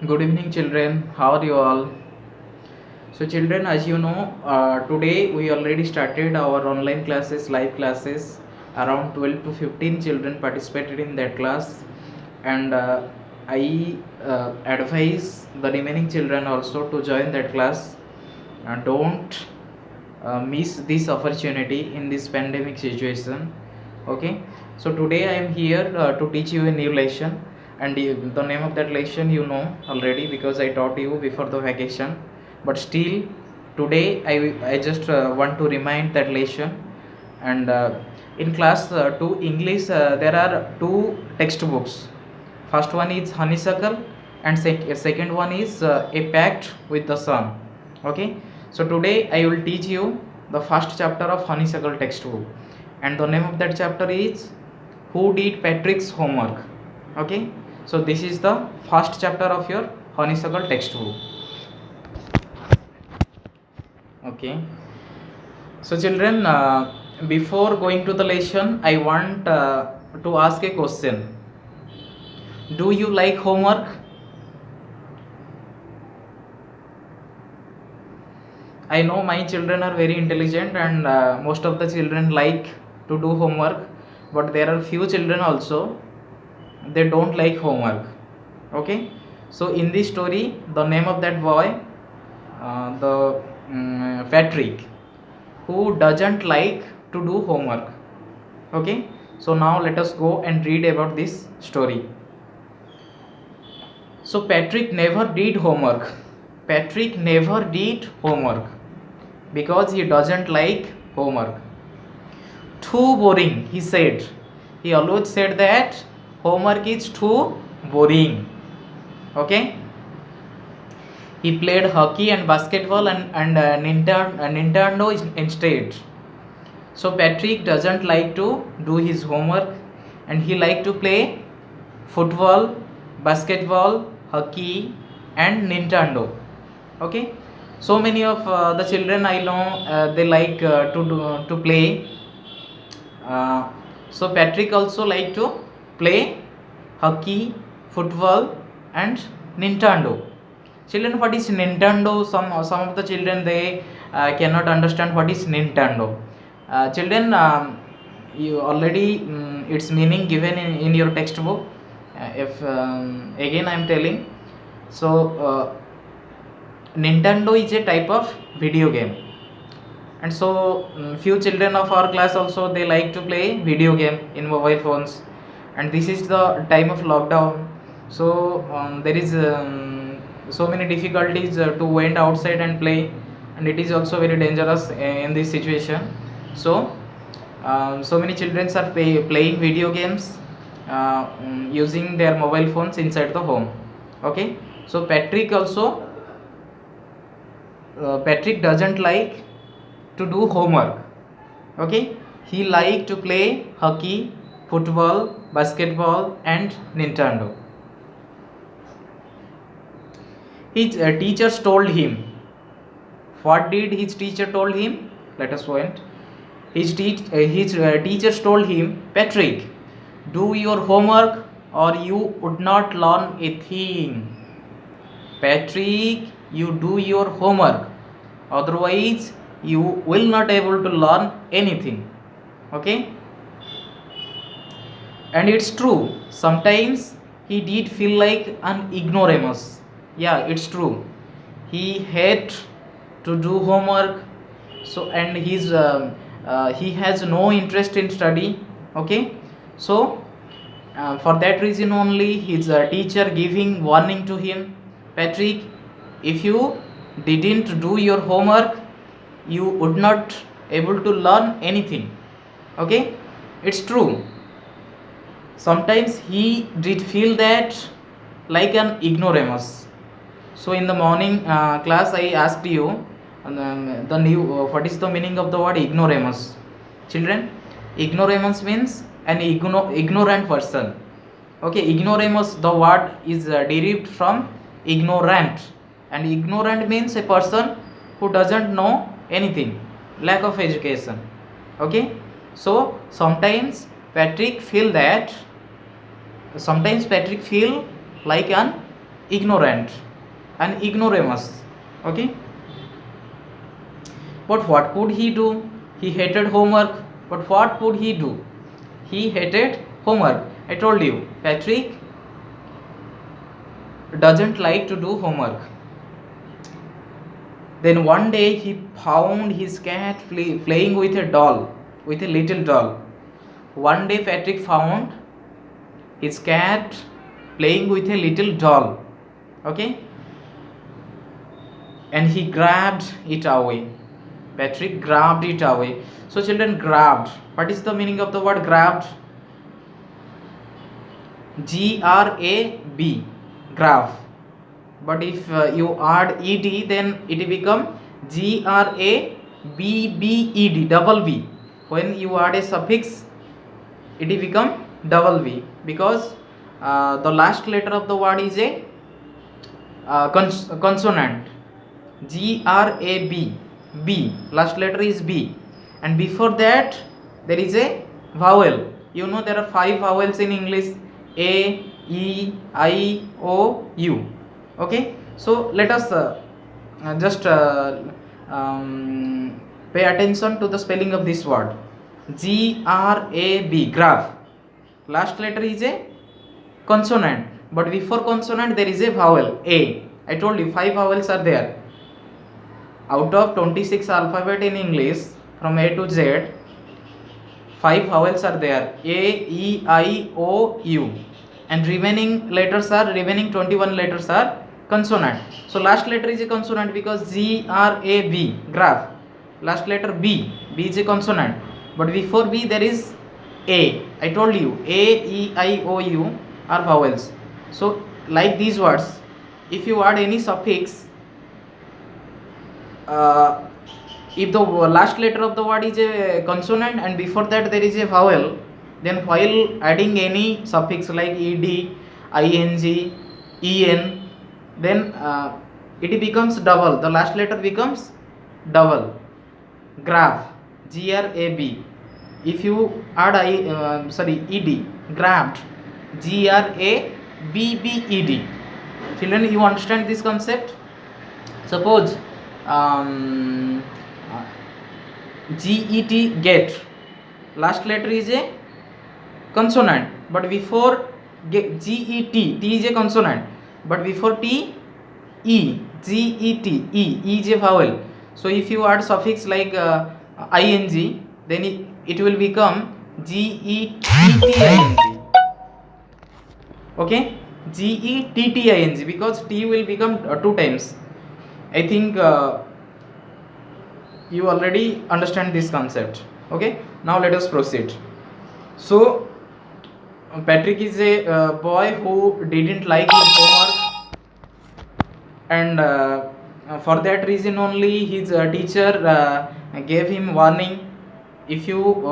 Good evening, children. How are you all? So, children, as you know, today we already started our online classes, live classes. Around 12 to 15 children participated in that class, and I advise the remaining children also to join that class. Don't miss this opportunity in this pandemic situation. Okay, so today I am here to teach you a new lesson, and the name of that lesson you know already because I taught you before the vacation, but still today I just want to remind that lesson. And in class 2 English, there are two textbooks. First one is Honeysuckle, and second one is A Pact with the Sun. Okay, so today I will teach you the first chapter of Honeysuckle textbook, and the name of that chapter is Who Did Patrick's Homework. Okay, so this is the first chapter of your Honeysuckle textbook. Okay, so children, before going to the lesson, I want to ask a question. Do you like homework? I know my children are very intelligent, and most of the children like to do homework, but there are few children also they don't like homework. Okay, so in this story, the name of that boy, the Patrick, who doesn't like to do homework. Okay, so now let us go and read about this story. So Patrick never did homework. Patrick never did homework because he doesn't like homework. Too boring, he said. He always said that homework is too boring. Okay. He played hockey and basketball and Nintendo instead. So Patrick doesn't like to do his homework, and he like to play football, basketball, hockey, and Nintendo. Okay, so many of the children I know they like to play. So Patrick also like to play hockey, football, and Nintendo. Children, what is Nintendo? Some of the children they cannot understand what is Nintendo. Children, you already its meaning given in your textbook. If again I am telling, so Nintendo is a type of video game, and so few children of our class also they like to play video game in mobile phones, and this is the time of lockdown, so there is so many difficulties to went outside and play, and it is also very dangerous in this situation. So so many children are playing video games using their mobile phones inside the home. Okay, so Patrick also Patrick doesn't like to do homework. Okay, he like to play hockey, football, basketball, and Nintendo. His teachers told him. What did his teacher told him? Let us find. His teachers told him, Patrick, do your homework or you would not learn a thing. Patrick, you do your homework, otherwise you will not able to learn anything. Okay, and it's true, sometimes he did feel like an ignoramus. Yeah, it's true, he had to do homework, so and he has no interest in study. Okay, so for that reason only his teacher giving warning to him, Patrick, if you didn't do your homework you would not able to learn anything. Okay, it's true, sometimes he did feel that like an ignoramus. So in the morning class I asked you the new what is the meaning of the word ignoramus. Children, ignoramus means an ignorant person. Okay, ignoramus, the word is derived from ignorant, and ignorant means a person who doesn't know anything, lack of education. Okay, so sometimes Patrick feel like an ignorant and ignoramus. Okay, but what could he do? He hated homework. But what could he do? He hated homework. I told you, Patrick doesn't like to do homework. Then one day he found his cat playing with a doll, with a little doll. One day Patrick found his cat playing with a little doll. Okay, and he grabbed it away. Patrick grabbed it away. So children, grabbed, what is the meaning of the word grabbed? G-R-A-B, grab. But if you add ed, then it will become G-R-A-B-B-E-D, double B. When you add a suffix, it will become double B, because the last letter of the word is a consonant. G-R-A-B, B, last letter is B, and before that there is a vowel. You know there are 5 vowels in English: A, E, I, O, U. Okay, so let us just pay attention to the spelling of this word. G-R-A-B, graph. Last letter is a consonant, but before consonant there is a vowel, A. I told you 5 vowels are there. Out of 26 alphabet in English, from A to Z, 5 vowels are there: A, E, I, O, U, and remaining 21 letters are consonant. So last letter is a consonant, because G-R-A-B, graph. Last letter B, B is a consonant, but before B there is A. I told you A, E, I, O, U are vowels. So like these words, if you add any suffix, if the last letter of the word is a consonant and before that there is a vowel, then while adding any suffix like ed, ing, en, then it becomes double. The last letter becomes double. Graph, G-R-A-B. If you add ed, grabbed, G-R-A-B-B-E-D. Children, you understand this concept? Suppose G-E-T, get, last letter is a consonant, but before G-E-T, T is a consonant, but before T, E, G-E-T, E is a vowel. So if you add suffix like ing, then it will become G-E-T-T-I-N-G. Okay, G-E-T-T-I-N-G, because T will become 2 times. I think you already understand this concept. Okay, now let us proceed. So Patrick is a boy who didn't like his homework, and for that reason only his teacher gave him warning: if you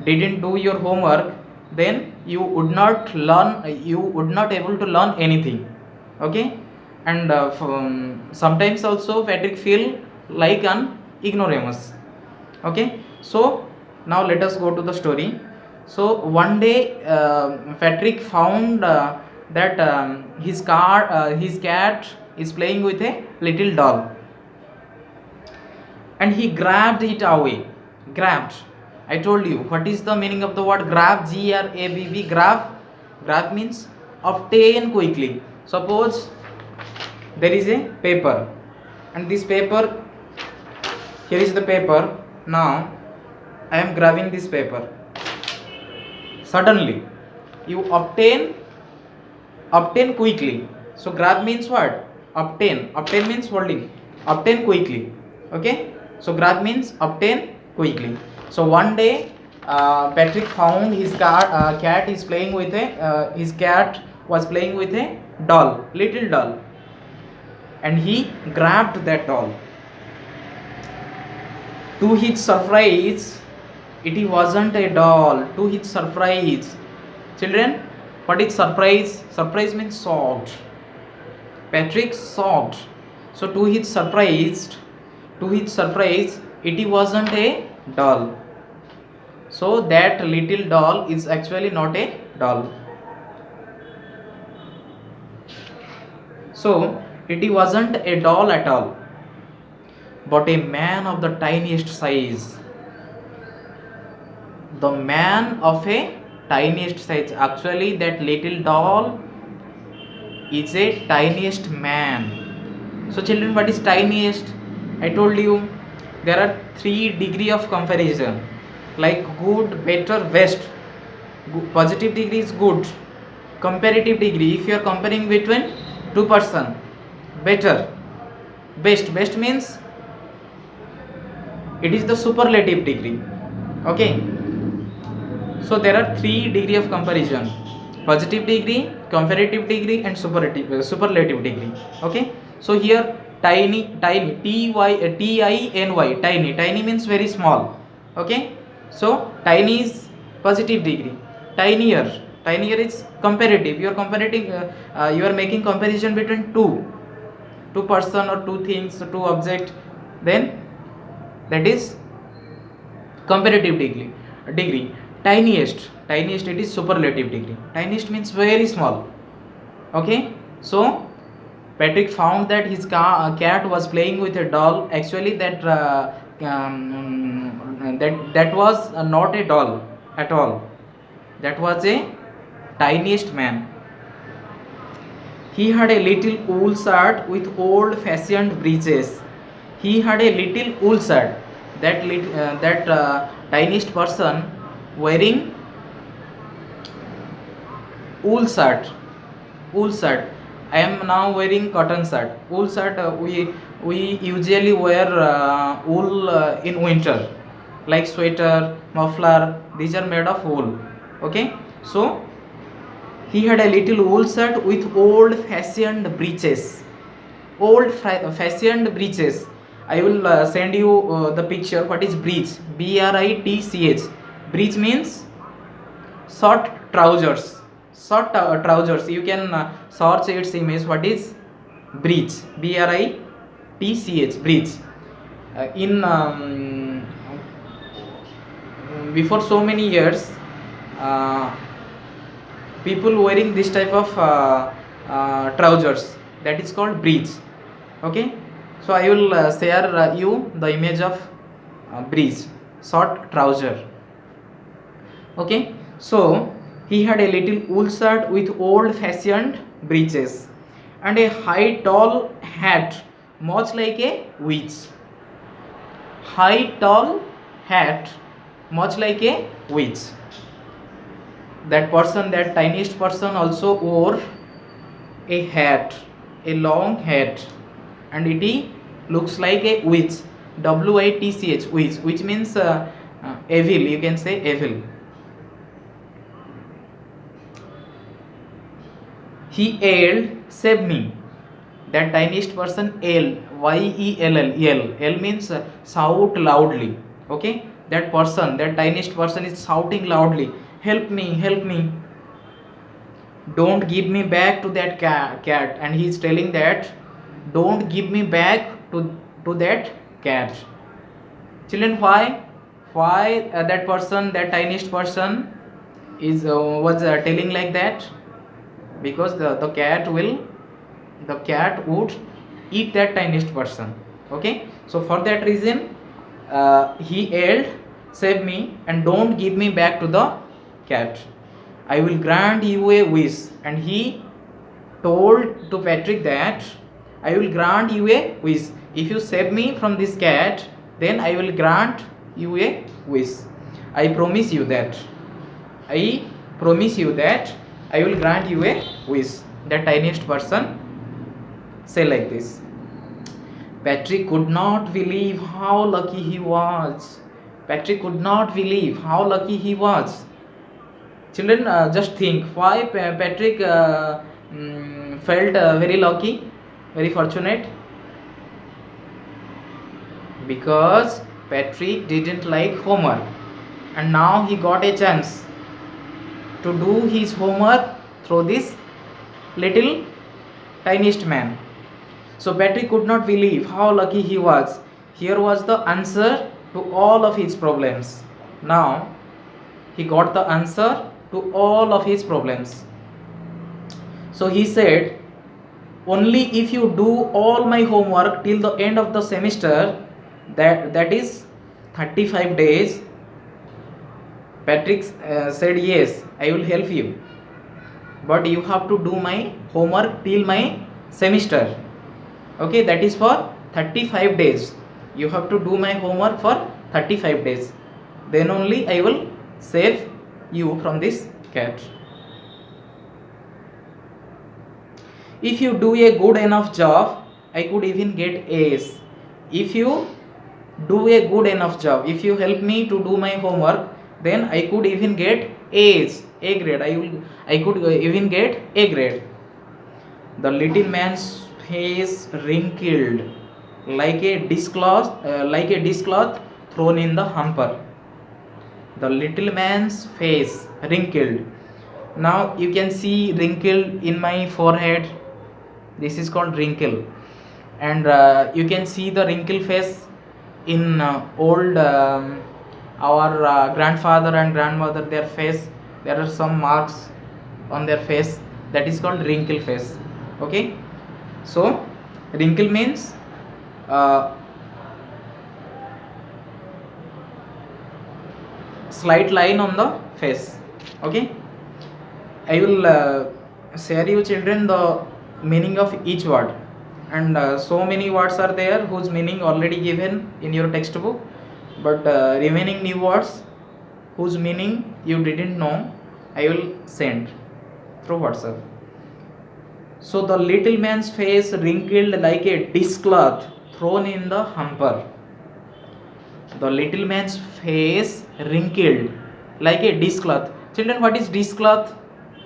didn't do your homework, then you would not able to learn anything. Okay, and sometimes also Patrick feel like an ignoramus. Okay, so now let us go to the story. So one day Patrick found that his cat is playing with a little doll, and he grabbed it away. Grabbed, I told you what is the meaning of the word grab. G-R-A-B-B, grab. Grab means obtain quickly. Suppose there is a paper, and this paper, here is the paper. Now I am grabbing this paper. Suddenly you obtain quickly. So grab means what? Obtain means holding. Obtain quickly. Okay, so grab means obtain quickly. So one day Patrick found his cat is playing with his cat was playing with a doll, little doll, and he grabbed that doll. To his surprise, it wasn't a doll. To his surprise, children, what is surprise? Surprise means shocked. Patrick shocked. So to his surprise, it wasn't a doll. So that little doll is actually not a doll. So it wasn't a doll at all, but a man of the tiniest size. The man of a tiniest size. Actually that little doll is a tiniest man. So children, what is tiniest? I told you there are 3 degree of comparison, like good, better, best. Positive degree is good. Comparative degree, if you are comparing between two person, better. Best means it is the superlative degree. Okay, so there are 3 degree of comparison: positive degree, comparative degree, and superlative degree. Okay, so here tiny tiny means very small. Okay, so tiny is positive degree, tinier is comparative. You are comparating, you are making comparison between two person or two things, two object, then that is comparative degree. Tiniest it is superlative degree. Tiniest means very small. Okay, so Patrick found that his cat was playing with a doll. Actually that was not a doll at all. That was a tiniest man. He had a little wool shirt with old fashioned breeches. He had a little wool shirt. That tiniest person wearing wool shirt. I am now wearing cotton shirt. Wool shirt, we usually wear wool in winter, like sweater, muffler. These are made of wool. Okay, so he had a little wool shirt with old fashioned breeches. I will send you the picture. What is breech? BRITCH. Breech means short trousers. Trousers. You can search its image. What is breech? BRITCH. Breech. In before so many years, people wearing this type of trousers, that is called breech. Okay, so I will share you the image of breech, short trouser. Okay, so he had a little wool shirt with old fashioned breeches and a high tall hat, much like a witch. High tall hat, much like a witch. That tiniest person also wore a hat, a long hat, and it looks like a witch. WITCH, witch, which means evil. You can say evil. He yelled, "Save me!" That tiniest person yelled, YELL. L means shout loudly. Okay, that tiniest person is shouting loudly, "Help me, help me! Don't give me back to that cat." And he is telling that, don't give me back to that cat. Children, why that tiniest person is was telling like that? Because the cat would eat that tiniest person. Okay, so for that reason he yelled, "Save me and don't give me back to the cat. I will grant you a wish." And he told to Patrick that, "I will grant you a wish. If you save me from this cat, then I will grant you a wish. I promise you that I will grant you a wish." That tiniest person say like this. Patrick could not believe how lucky he was. Children, just think why Patrick felt very lucky, very fortunate. Because Patrick didn't like homework, and now he got a chance to do his homework through this little tiniest man. So Patrick could not believe how lucky he was. Here was the answer to all of his problems. Now he got the answer to all of his problems. So he said, only if you do all my homework till the end of the semester, that is 35 days. Patrick said, yes, I will help you, but you have to do my homework till my semester. Okay, that is for 35 days. You have to do my homework for 35 days. Then only I will save you from this cat. If you do a good enough job, I could even get A's. If you do a good enough job, if you help me to do my homework, then I could even get A's, A grade. I could even get A grade. The little man's face wrinkled like a dishcloth thrown in the hamper. The little man's face wrinkled. Now you can see wrinkle in my forehead. This is called wrinkle, and you can see the wrinkle face in old our grandfather and grandmother, their face. There are some marks on their face, that is called wrinkle face. Okay, so wrinkle means slight line on the face. Okay, I will share you children the meaning of each word, and so many words are there whose meaning already given in your textbook, but remaining new words whose meaning you didn't know, I will send through WhatsApp. So the little man's face wrinkled like a dishcloth thrown in the hamper. The little man's face wrinkled like a dishcloth. Children, what is dishcloth?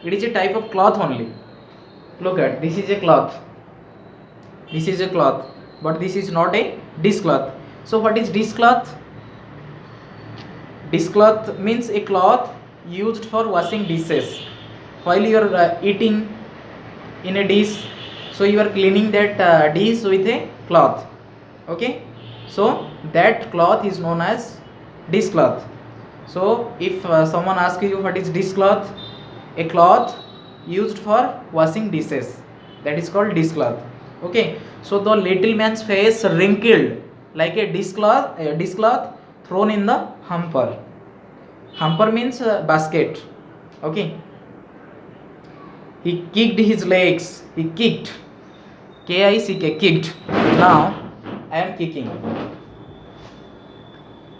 It is a type of cloth only. Look at, this is a cloth. This is a cloth, but this is not a dishcloth. So what is dishcloth? Dishcloth means a cloth used for washing dishes. While you are eating in a dish, so you are cleaning that dish with a cloth. Okay, so that cloth is known as dishcloth. So if someone asks you what is dishcloth, a cloth used for washing dishes, that is called dishcloth. Okay, so the little man's face wrinkled like a dishcloth thrown in the hamper. Hamper means basket. Okay, he kicked his legs. He kicked, K-I-C-K, kicked. Now I am kicking.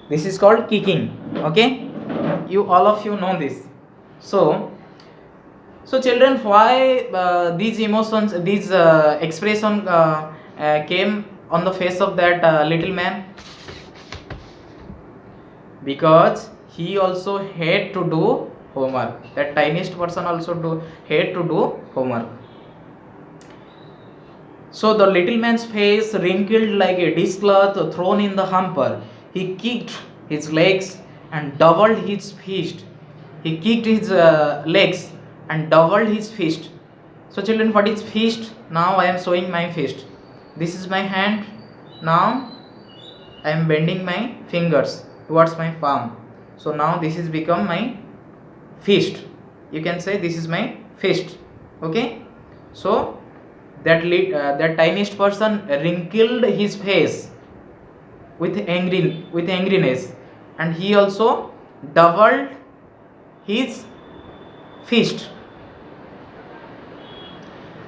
This is called kicking. Okay, you all of you know this. So children, why these emotions, these expression came on the face of that little man? Because he also had to do homework. That tiniest person also had to do homework. So the little man's face wrinkled like a dishcloth thrown in the hamper. He kicked his legs and doubled his fist. He kicked his legs and doubled his fist. So children, what is fist? Now I am showing my fist. This is my hand. Now I am bending my fingers towards my palm. So now this is become my fist. You can say this is my fist. Okay, so that tiniest person wrinkled his face with angriness, and he also doubled his fist,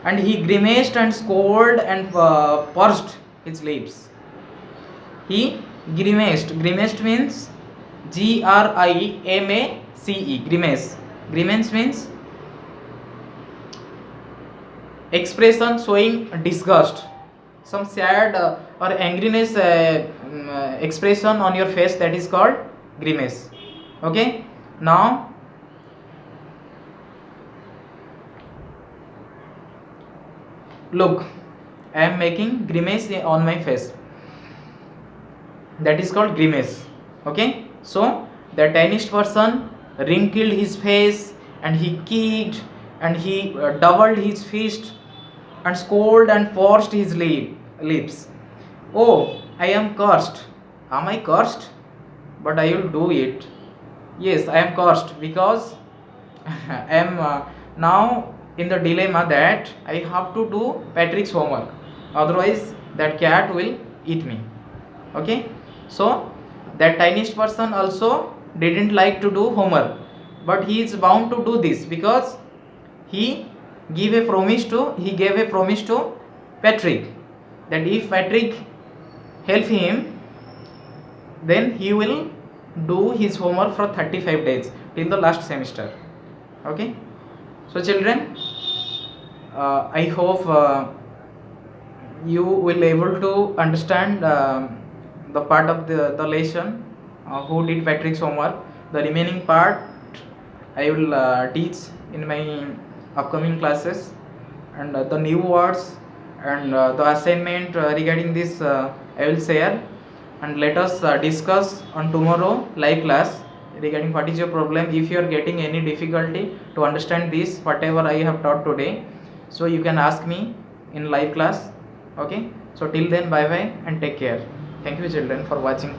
and he grimaced and scolded and pursed his lips. He grimaced. Grimaced means G-R-I-M-A-C-E. Grimace. Grimace means expression showing disgust, some sad or angriness expression on your face, that is called grimace. Okay, now look, I am making grimace on my face, that is called grimace. Okay, so the tiniest person wrinkled his face, and he kicked, and he doubled his fist, and scolded and pursed his lips. Oh, I am cursed. Am I cursed? But I will do it. Yes, I am cursed because I am now in the dilemma that I have to do Patrick's homework, otherwise that cat will eat me. Okay, so that tiniest person also didn't like to do homework, but he is bound to do this because he gave a promise to Patrick that if Patrick help him, then he will do his homework for 35 days till the last semester. Okay, so children, I hope you will able to understand the part of the lesson, who did Patrick's homework. The remaining part I will teach in my upcoming classes, and the new words and the assignment regarding this I will share, and let us discuss on tomorrow live class regarding what is your problem. If you are getting any difficulty to understand this whatever I have taught today, so you can ask me in live class. Okay, so till then, bye bye and take care. Thank you children for watching.